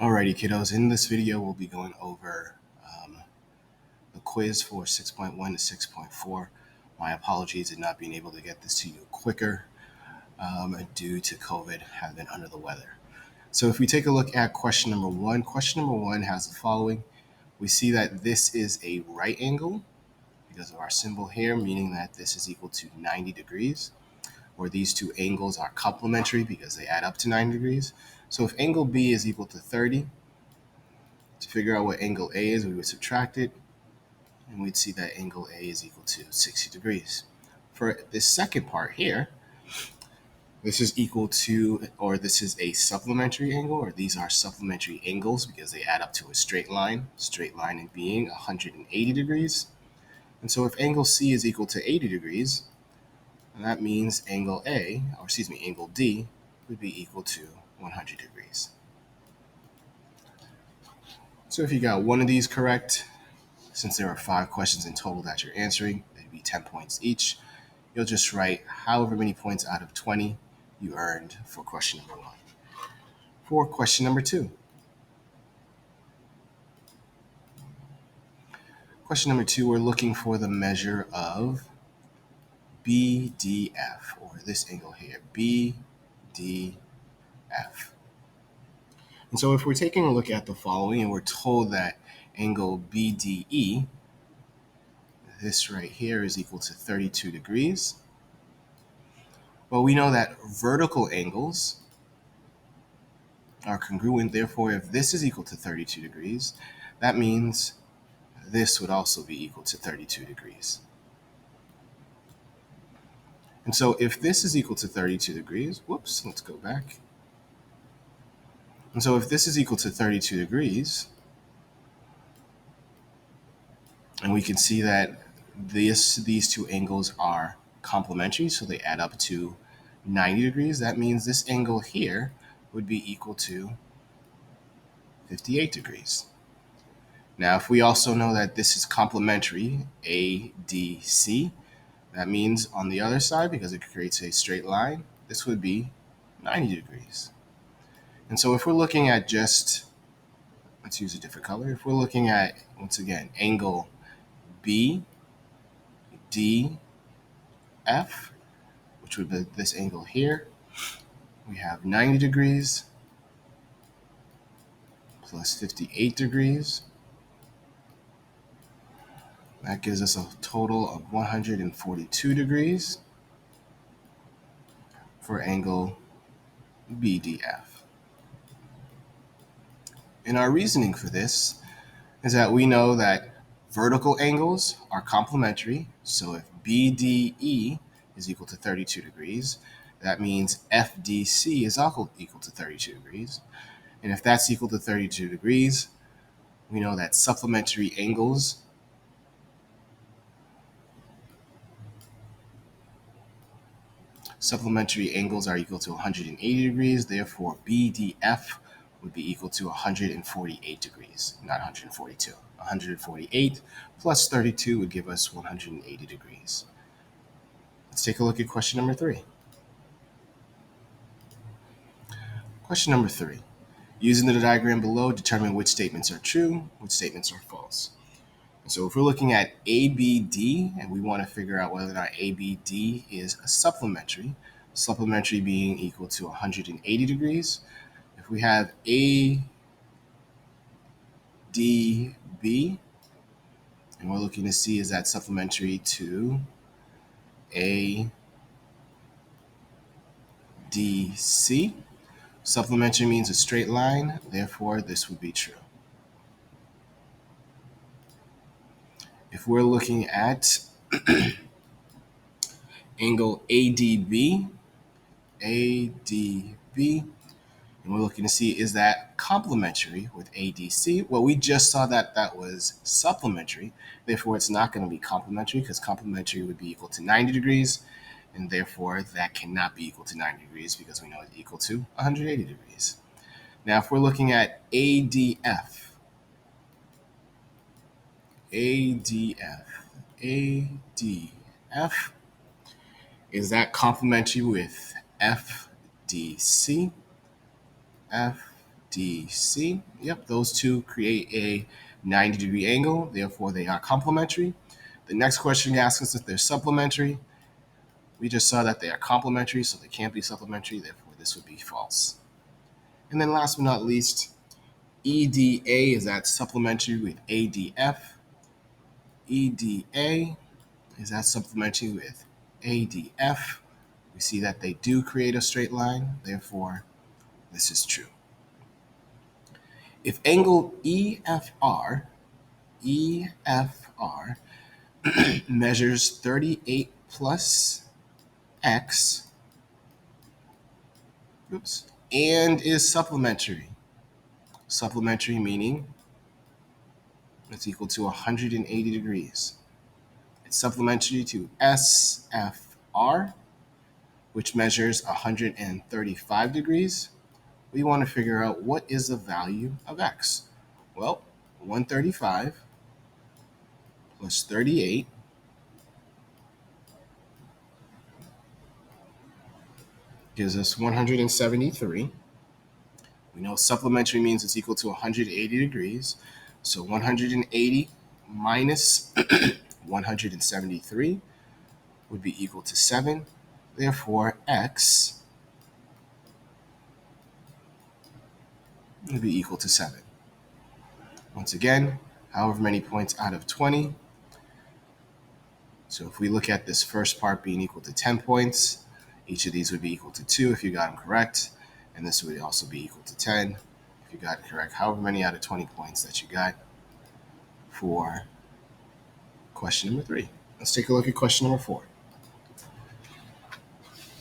Alrighty, kiddos. In this video, we'll be going over the quiz for 6.1 to 6.4. My apologies in not being able to get this to you quicker due to COVID. Have been under the weather. So if we take a look at question number one has the following. We see that this is a right angle because of our symbol here, meaning that this is equal to 90 degrees. Or these two angles are complementary because they add up to 90 degrees. So if angle B is equal to 30, to figure out what angle A is, we would subtract it, and we'd see that angle A is equal to 60 degrees. For this second part here, this is equal to, or this is a supplementary angle, or these are supplementary angles because they add up to a straight line being 180 degrees. And so if angle C is equal to 80 degrees, that means angle D would be equal to 100 degrees. So if you got one of these correct, since there are 5 questions in total that you're answering, they'd be 10 points each. You'll just write however many points out of 20 you earned for question number 1. For question number 2. Question number 2, we're looking for the measure of BDF, or this angle here, BDF. And so if we're taking a look at the following and we're told that angle BDE, this right here, is equal to 32 degrees. Well, we know that vertical angles are congruent. Therefore, if this is equal to 32 degrees, that means this would also be equal to 32 degrees. And so if this is equal to 32 degrees, let's go back. And so if this is equal to 32 degrees, and we can see that these two angles are complementary, so they add up to 90 degrees, that means this angle here would be equal to 58 degrees. Now, if we also know that this is complementary, ADC, that means on the other side, because it creates a straight line, this would be 90 degrees. And so if we're looking at just, let's use a different color. If we're looking at, once again, angle BDF, which would be this angle here, we have 90 degrees plus 58 degrees. That gives us a total of 142 degrees for angle BDF. And our reasoning for this is that we know that vertical angles are complementary. So if BDE is equal to 32 degrees, that means FDC is also equal to 32 degrees. And if that's equal to 32 degrees, we know that supplementary angles are equal to 180 degrees. Therefore, BDF would be equal to 148 degrees, not 142. 148 plus 32 would give us 180 degrees. Let's take a look at question number 3. Question number 3. Using the diagram below, determine which statements are true, which statements are false. So if we're looking at ABD and we want to figure out whether or not ABD is a supplementary being equal to 180 degrees, if we have ADB and we're looking to see is that supplementary to ADC, supplementary means a straight line, therefore this would be true. If we're looking at angle ADB, and we're looking to see is that complementary with ADC. Well, we just saw that that was supplementary. Therefore, it's not going to be complementary because complementary would be equal to 90 degrees. And therefore, that cannot be equal to 90 degrees because we know it's equal to 180 degrees. Now, if we're looking at ADF, is that complementary with FDC? DC. Yep, those two create a 90-degree angle. Therefore, they are complementary. The next question asks us if they're supplementary. We just saw that they are complementary, so they can't be supplementary. Therefore, this would be false. And then last but not least, EDA is that supplementary with ADF. EDA is that supplementary with ADF. We see that they do create a straight line. Therefore, this is true. If angle EFR measures 38 plus x, and is supplementary. Supplementary meaning it's equal to 180 degrees. It's supplementary to SFR, which measures 135 degrees. We want to figure out what is the value of x. Well, 135 plus 38 gives us 173. We know supplementary means it's equal to 180 degrees. So 180 minus 173 would be equal to 7. Therefore, x would be equal to 7. Once again, however many points out of 20. So if we look at this first part being equal to 10 points, each of these would be equal to 2 if you got them correct. And this would also be equal to 10 if you got it correct. However many out of 20 points that you got for question number 3. Let's take a look at question number 4.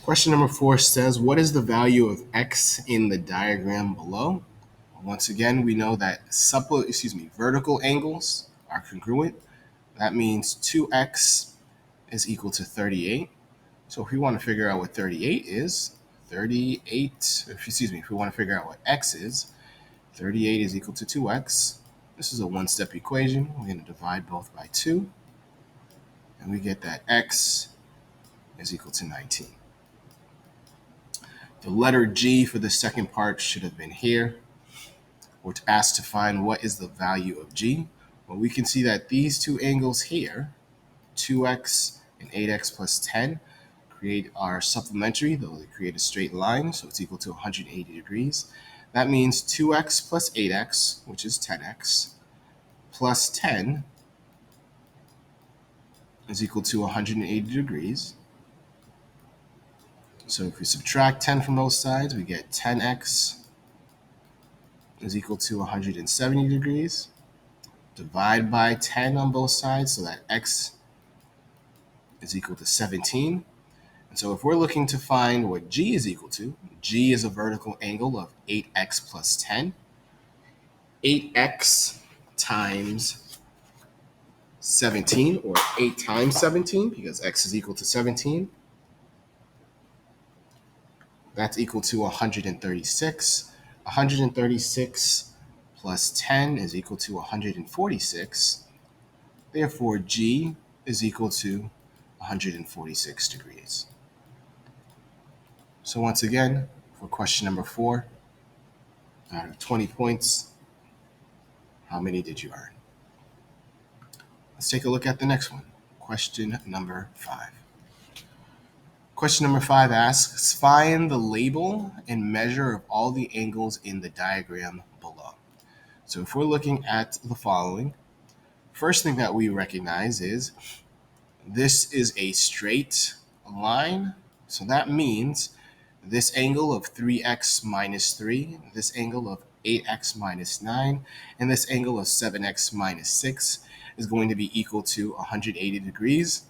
Question number 4 says, what is the value of x in the diagram below? Once again, we know that vertical angles are congruent. That means 2x is equal to 38. So if we want to figure out what 38 is, if we want to figure out what x is, 38 is equal to 2x. This is a one-step equation. We're going to divide both by 2. And we get that x is equal to 19. The letter G for the second part should have been here. We're asked to find what is the value of G. Well, we can see that these two angles here, 2x and 8x plus 10, are supplementary, though they create a straight line, so it's equal to 180 degrees. That means 2x plus 8x, which is 10x, plus 10 is equal to 180 degrees. So if we subtract 10 from both sides, we get 10x is equal to 170 degrees. Divide by 10 on both sides so that x is equal to 17. And so if we're looking to find what G is equal to, G is a vertical angle of 8x plus 10. 8x times 17, or 8 times 17, because x is equal to 17. That's equal to 136. 136 plus 10 is equal to 146. Therefore, G is equal to 146 degrees. So once again, for question number 4, out of 20 points, how many did you earn? Let's take a look at the next one. Question number 5. Question number 5 asks, find the label and measure of all the angles in the diagram below. So if we're looking at the following, first thing that we recognize is this is a straight line. So that means this angle of 3x minus 3, this angle of 8x minus 9, and this angle of 7x minus 6 is going to be equal to 180 degrees.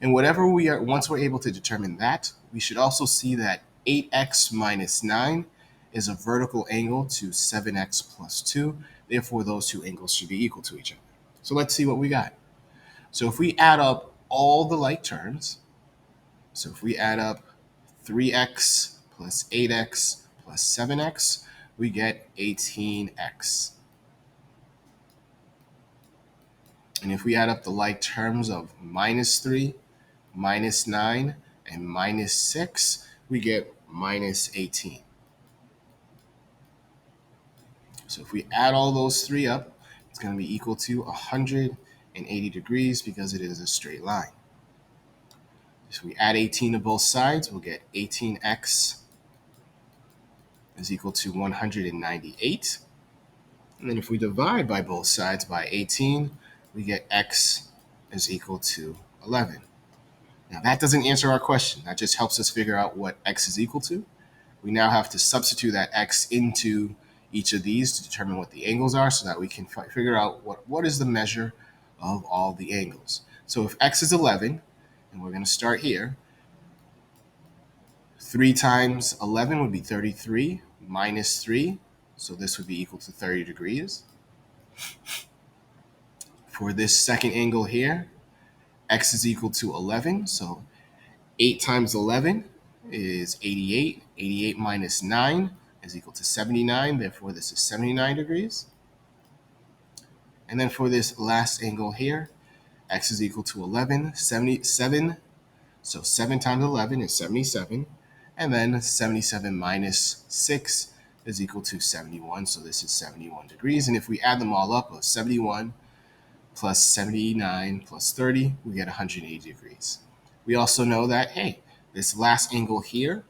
And whatever once we're able to determine that, we should also see that 8x minus 9 is a vertical angle to 7x plus 2. Therefore, those two angles should be equal to each other. So let's see what we got. So if we add up all the like terms, so if we add up 3x plus 8x plus 7x, we get 18x. And if we add up the like terms of minus 3, minus 9, and minus 6, we get minus 18. So if we add all those three up, it's going to be equal to 180 degrees because it is a straight line. So we add 18 to both sides, we'll get 18x is equal to 198. And then if we divide by both sides by 18, we get x is equal to 11. Now that doesn't answer our question. That just helps us figure out what x is equal to. We now have to substitute that x into each of these to determine what the angles are so that we can figure out what is the measure of all the angles. So if x is 11, and we're going to start here, 3 times 11 would be 33 minus 3, so this would be equal to 30 degrees. For this second angle here, x is equal to 11, so 8 times 11 is 88. 88 minus 9 is equal to 79, therefore this is 79 degrees. And then for this last angle here, x is equal to 11, 77, so 7 times 11 is 77, and then 77 minus 6 is equal to 71, so this is 71 degrees. And if we add them all up, of 71 plus 79 plus 30, we get 180 degrees. We also know that, hey, this last angle here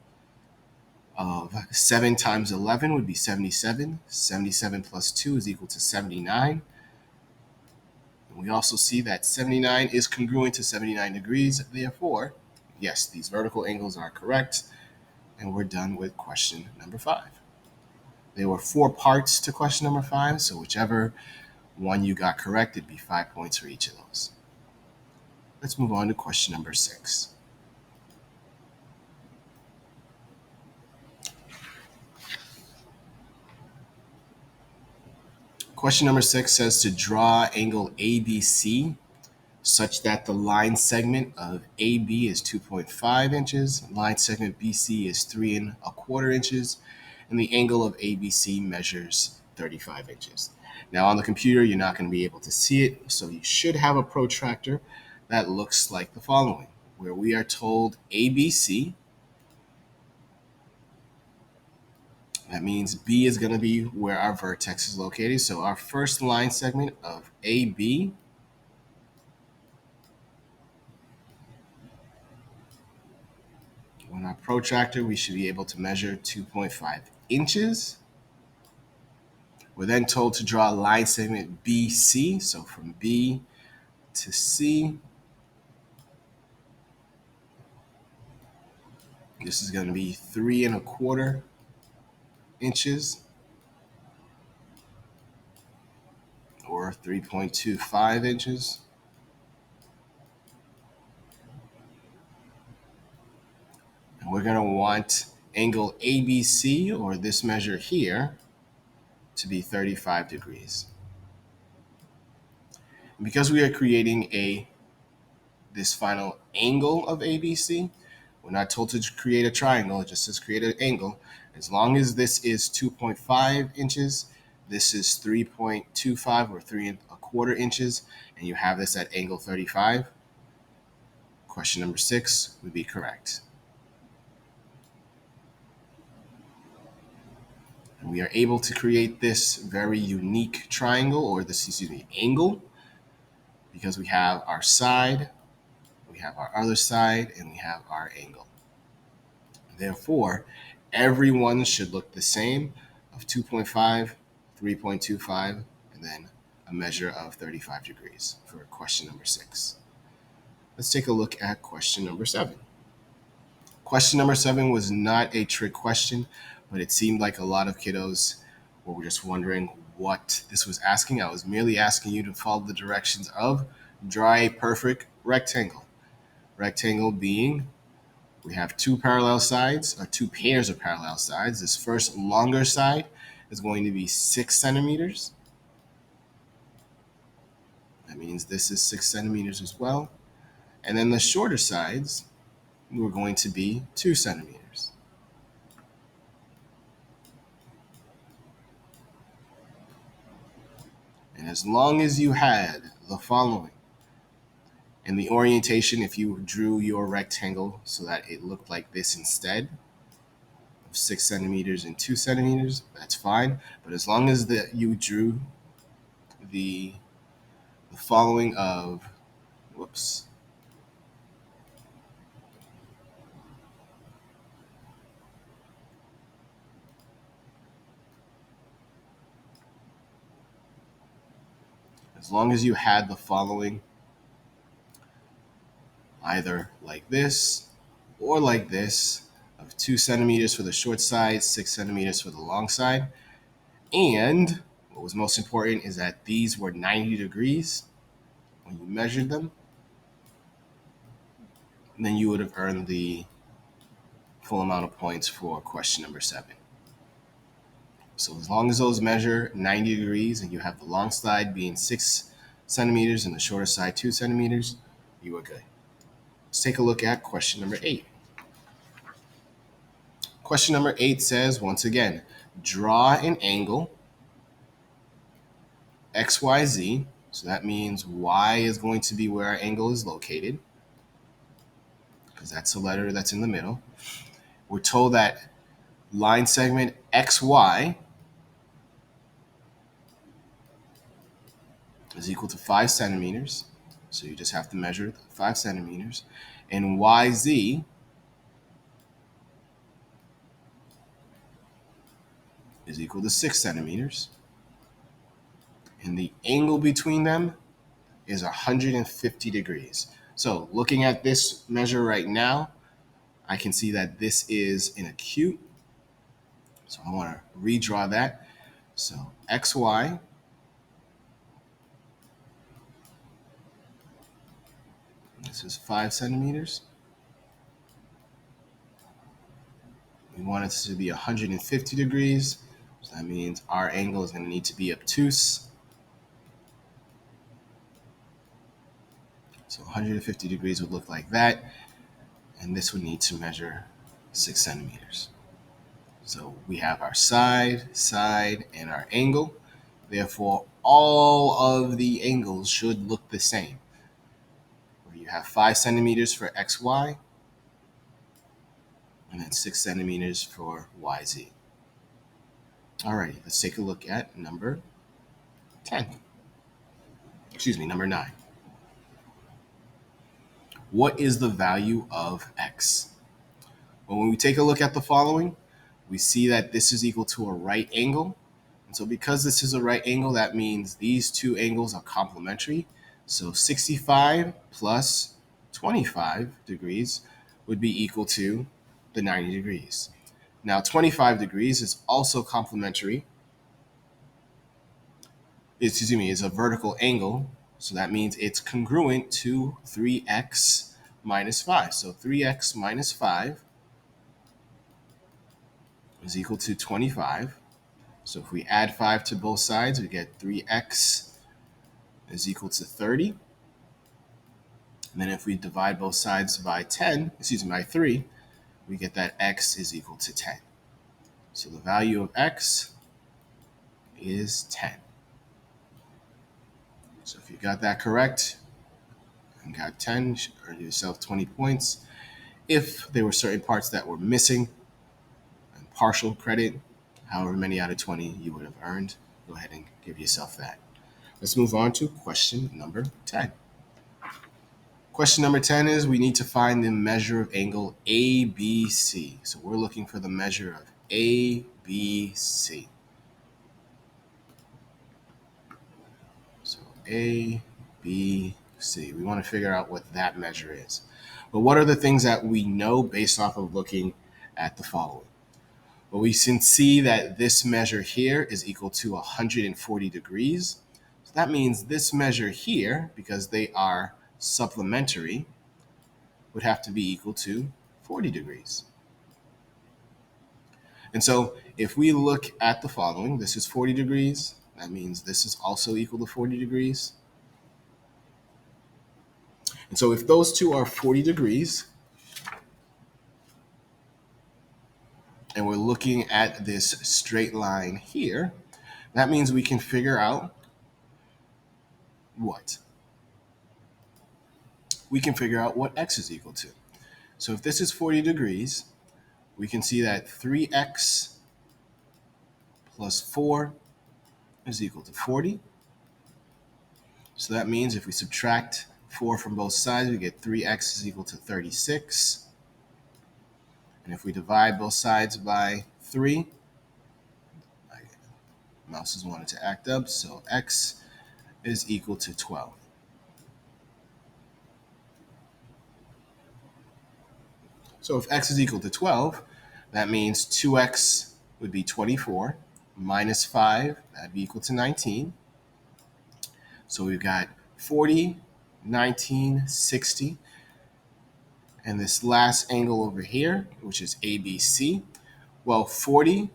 of 7 times 11 would be 77. 77 plus 2 is equal to 79. And we also see that 79 is congruent to 79 degrees. Therefore, yes, these vertical angles are correct. And we're done with question number 5. There were 4 parts to question number 5, so whichever one you got correct, it'd be 5 points for each of those. Let's move on to question number 6. Question number 6 says to draw angle ABC such that the line segment of AB is 2.5 inches, line segment BC is 3¼ inches, and the angle of ABC measures 35 inches. Now on the computer, you're not going to be able to see it, so you should have a protractor that looks like the following, where we are told ABC. That means B is going to be where our vertex is located. So our first line segment of AB on our protractor, we should be able to measure 2.5 inches. We're then told to draw a line segment BC. So from B to C, this is going to be 3¼ inches or 3.25 inches. And we're going to want angle ABC, or this measure here, to be 35 degrees. And because we are creating this final angle of ABC, we're not told to create a triangle, it just says create an angle. As long as this is 2.5 inches, this is 3.25 or 3¼ inches, and you have this at angle 35, question number 6 would be correct. And we are able to create this very unique triangle, or this, angle, because we have our side, we have our other side, and we have our angle. Therefore, every one should look the same, of 2.5, 3.25, and then a measure of 35 degrees for question number 6. Let's take a look at question number 7. Question number 7 was not a trick question, but it seemed like a lot of kiddos were just wondering what this was asking. I was merely asking you to follow the directions of draw a perfect rectangle. Rectangle being, we have 2 parallel sides, or 2 pairs of parallel sides. This first longer side is going to be 6 centimeters. That means this is 6 centimeters as well. And then the shorter sides were going to be 2 centimeters. And as long as you had the following, and the orientation, if you drew your rectangle so that it looked like this instead, of 6 centimeters and 2 centimeters, that's fine. But as long as you drew the following of, whoops, as long as you had the following either like this or like this, of 2 centimeters for the short side, 6 centimeters for the long side. And what was most important is that these were 90 degrees when you measured them. And then you would have earned the full amount of points for question number 7. So as long as those measure 90 degrees and you have the long side being 6 centimeters and the shorter side 2 centimeters, you are good. Let's take a look at question number 8. Question number 8 says, once again, draw an angle XYZ. So that means Y is going to be where our angle is located, because that's the letter that's in the middle. We're told that line segment XY is equal to 5 centimeters. So you just have to measure 5 centimeters. And YZ is equal to 6 centimeters. And the angle between them is 150 degrees. So looking at this measure right now, I can see that this is an acute. So I want to redraw that. So XY this is 5 centimeters. We want it to be 150 degrees. So that means our angle is going to need to be obtuse. So 150 degrees would look like that. And this would need to measure 6 centimeters. So we have our side, and our angle. Therefore, all of the angles should look the same. Where you have 5 centimeters for XY, and then 6 centimeters for YZ. Alrighty, let's take a look at number 10. Number 9. What is the value of X? Well, when we take a look at the following, we see that this is equal to a right angle. And so because this is a right angle, that means these two angles are complementary. So 65 plus 25 degrees would be equal to the 90 degrees. Now 25 degrees is also complementary. Is a vertical angle. So that means it's congruent to 3x minus 5. So 3x minus 5 is equal to 25. So if we add 5 to both sides, we get 3x is equal to 30. And then if we divide both sides by 3, we get that x is equal to 10. So the value of x is 10. So if you got that correct and got 10, you should earn yourself 20 points. If there were certain parts that were missing and partial credit, however many out of 20 you would have earned, go ahead and give yourself that. Let's move on to question number 10. Question number 10 is we need to find the measure of angle ABC. So we're looking for the measure of ABC. So ABC. We want to figure out what that measure is. But what are the things that we know based off of looking at the following? Well, we can see that this measure here is equal to 140 degrees. So that means this measure here, because they are supplementary, would have to be equal to 40 degrees. And so if we look at the following, this is 40 degrees. That means this is also equal to 40 degrees. And so if those two are 40 degrees, and we're looking at this straight line here, that means we can figure out what? We can figure out what x is equal to. So if this is 40 degrees, we can see that 3x plus 4 is equal to 40. So that means if we subtract 4 from both sides, we get 3x is equal to 36. And if we divide both sides by 3, my mouse has wanted to act up, so x is equal to 12. So if x is equal to 12, that means 2x would be 24, minus 5, that'd be equal to 19. So we've got 40, 19, 60. And this last angle over here, which is ABC, well, 40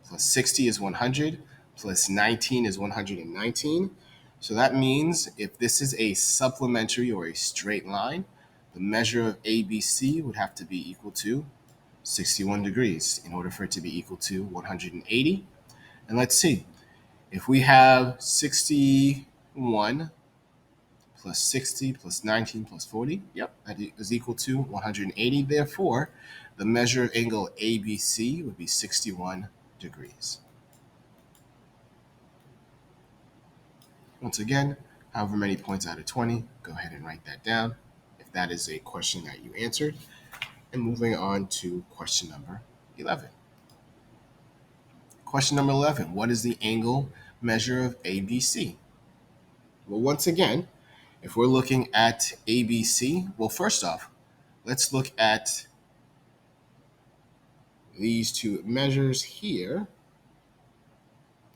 plus 60 is 100, plus 19 is 119. So that means if this is a supplementary or a straight line, the measure of ABC would have to be equal to 61 degrees in order for it to be equal to 180. And let's see, if we have 61 plus 60 plus 19 plus 40, yep, that is equal to 180. Therefore, the measure of angle ABC would be 61 degrees. Once again, however many points out of 20, go ahead and write that down if that is a question that you answered. And moving on to question number 11. Question number 11, what is the angle measure of ABC? Well, once again, if we're looking at ABC, well, first off, let's look at these two measures here.